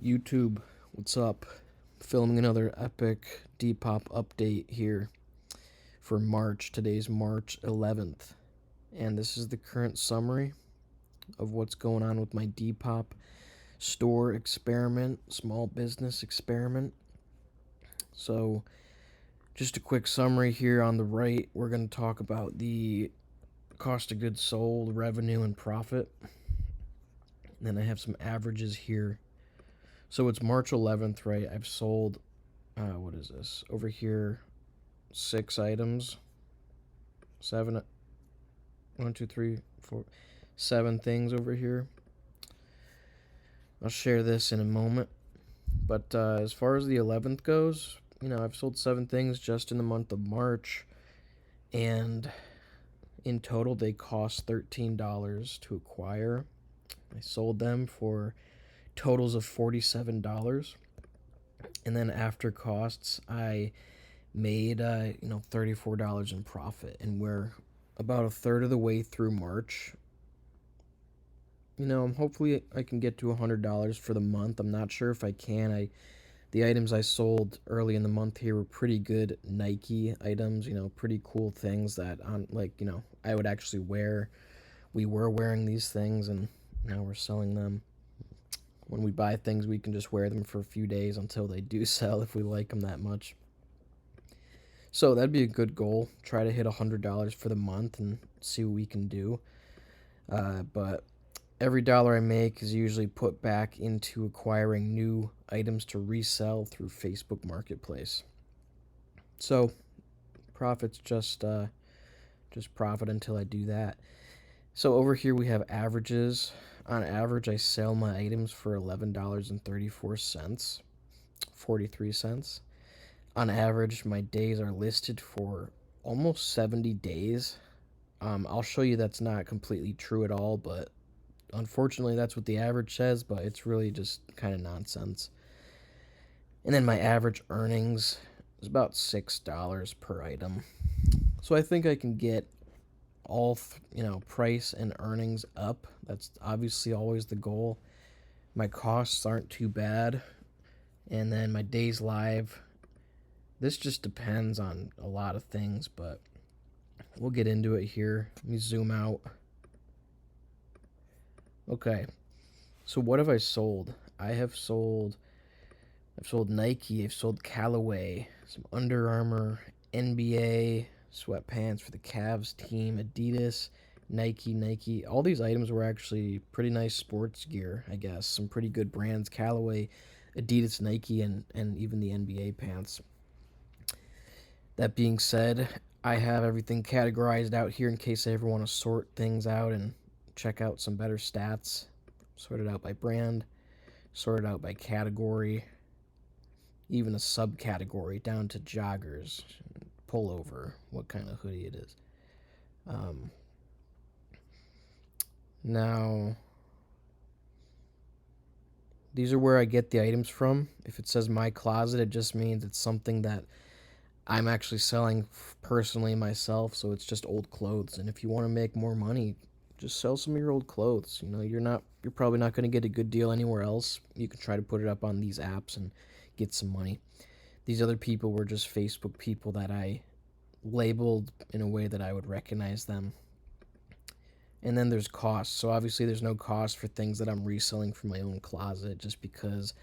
YouTube, what's up? Filming another epic depop update here for March. Today's March 11th, and this is the current summary of what's going on with my depop store experiment, small business experiment. So, just a quick summary here on the right, we're going to talk about the cost of goods sold, revenue, and profit. And then I have some averages here. So it's March 11th, right? I've sold, what is this? Over here, 6 items. 7, 1, 2, 3, 4, 7 things over here. I'll share this in a moment. But as far as the 11th goes, I've sold 7 things just in the month of March. And in total, they cost $13 to acquire. I sold them for totals of $47. And then after costs, I made $34 in profit, and we're about a third of the way through March. Hopefully I can get to $100 for the month. I'm not sure if I can. The items I sold early in the month here were pretty good Nike items, pretty cool things that I would actually wear. We were wearing these things, and now we're selling them. When we buy things, we can just wear them for a few days until they do sell if we like them that much. So that'd be a good goal. Try to hit $100 for the month and see what we can do. But every dollar I make is usually put back into acquiring new items to resell through Facebook Marketplace. So profit's just profit until I do that. So over here we have averages. On average, I sell my items for $11.34, 43 cents. On average, my days are listed for almost 70 days. I'll show you that's not completely true at all, but unfortunately that's what the average says, but it's really just kind of nonsense. And then my average earnings is about $6 per item. So I think I can get all price and earnings up. That's obviously always the goal. My costs aren't too bad, and then my days live, this just depends on a lot of things, but we'll get into it here. Let me zoom out. Okay, so what have I sold? I've sold Nike, I've sold Callaway, some Under Armour, NBA sweatpants for the Cavs team, Adidas, Nike. All these items were actually pretty nice sports gear, I guess. Some pretty good brands, Callaway, Adidas, Nike, and even the NBA pants. That being said, I have everything categorized out here in case I ever want to sort things out and check out some better stats. Sort it out by brand, sort it out by category, even a subcategory down to joggers, pullover, what kind of hoodie it is. Now, these are where I get the items from. If it says my closet, it just means it's something that I'm actually selling personally myself, so it's just old clothes. And if you want to make more money, just sell some of your old clothes. You're probably not going to get a good deal anywhere else. You can try to put it up on these apps and get some money. These other people were just Facebook people that I labeled in a way that I would recognize them. And then there's costs. So obviously there's no cost for things that I'm reselling from my own closet, just because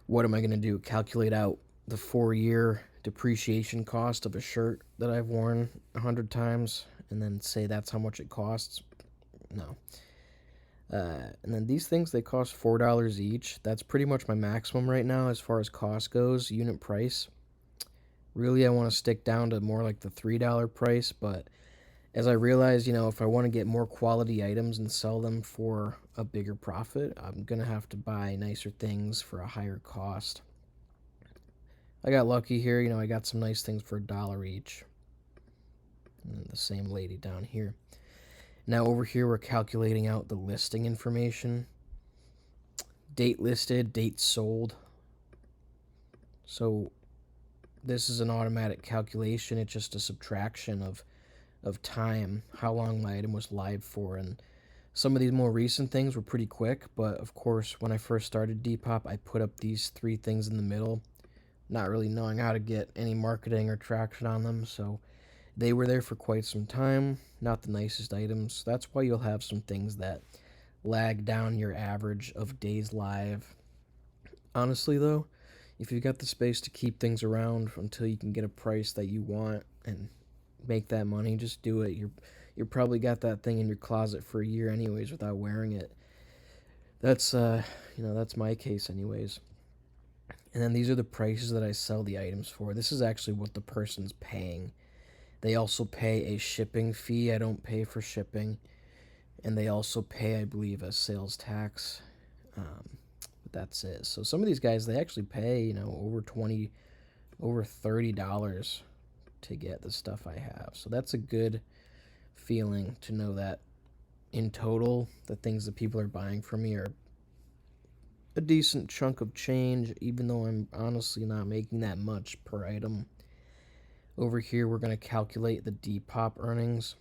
what am I going to do? Calculate out the 4-year depreciation cost of a shirt that I've worn 100 times and then say that's how much it costs? No. And then these things, they cost $4 each. That's pretty much my maximum right now as far as cost goes, unit price. Really, I want to stick down to more like the $3 price, but as I realize, if I want to get more quality items and sell them for a bigger profit, I'm going to have to buy nicer things for a higher cost. I got lucky here, I got some nice things for $1 each. And the same lady down here. Now over here we're calculating out the listing information. Date listed, date sold. So this is an automatic calculation. It's just a subtraction of time, how long my item was live for, and Some of these more recent things were pretty quick, but of course, when I first started Depop, I put up these 3 things in the middle, not really knowing how to get any marketing or traction on them, so they were there for quite some time, not the nicest items. That's why you'll have some things that lag down your average of days live. Honestly, though, if you've got the space to keep things around until you can get a price that you want and make that money, just do it. You're probably got that thing in your closet for a year anyways without wearing it. That's that's my case anyways. And then these are the prices that I sell the items for. This is actually what the person's paying. They also pay a shipping fee. I don't pay for shipping. And they also pay, I believe, a sales tax. But that's it. So some of these guys, they actually pay, over $30 to get the stuff I have. So that's a good feeling to know that in total, the things that people are buying from me are a decent chunk of change, even though I'm honestly not making that much per item. Over here, we're going to calculate the Depop earnings.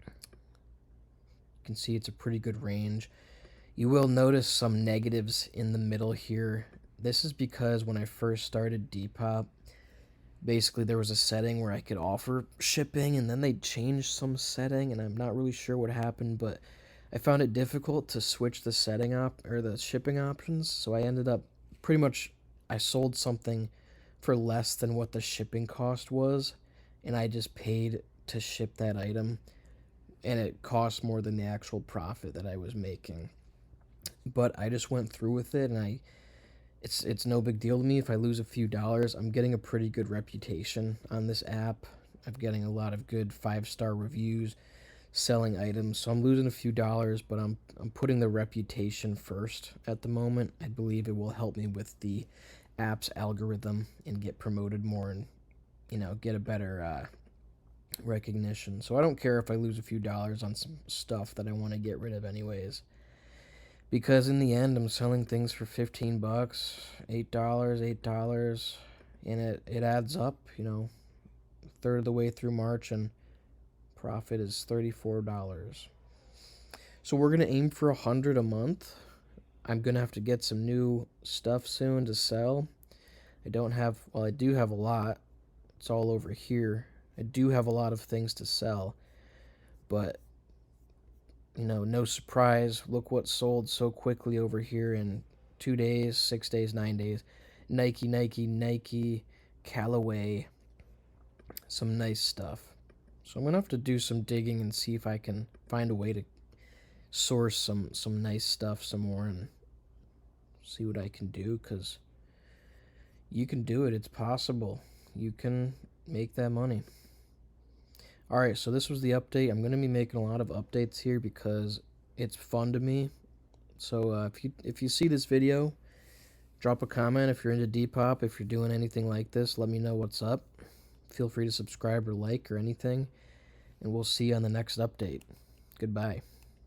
You can see it's a pretty good range. You will notice some negatives in the middle here. This is because when I first started Depop, basically there was a setting where I could offer shipping, and then they changed some setting, and I'm not really sure what happened, but I found it difficult to switch the setting up or the shipping options, so I ended up pretty much I sold something for less than what the shipping cost was, and I just paid to ship that item, and it cost more than the actual profit that I was making. But I just went through with it, and it's no big deal to me if I lose a few dollars. I'm getting a pretty good reputation on this app. I'm getting a lot of good 5-star reviews selling items, so I'm losing a few dollars, but I'm putting the reputation first at the moment. I believe it will help me with the app's algorithm and get promoted more, and get a better recognition. So I don't care if I lose a few dollars on some stuff that I want to get rid of anyways, because in the end I'm selling things for $15, $8, and it adds up, a third of the way through March, and profit is $34. So we're gonna aim for 100 a month. I'm gonna have to get some new stuff soon to sell. I do have a lot. It's all over here. I do have a lot of things to sell, but no surprise. Look what sold so quickly over here in 2 days, 6 days, 9 days. Nike, Callaway, some nice stuff. So I'm gonna have to do some digging and see if I can find a way to source some nice stuff some more and see what I can do, because you can do it. It's possible. You can make that money. Alright, so this was the update. I'm going to be making a lot of updates here because it's fun to me. So if you see this video, drop a comment if you're into Depop. If you're doing anything like this, let me know what's up. Feel free to subscribe or like or anything, and we'll see you on the next update. Goodbye.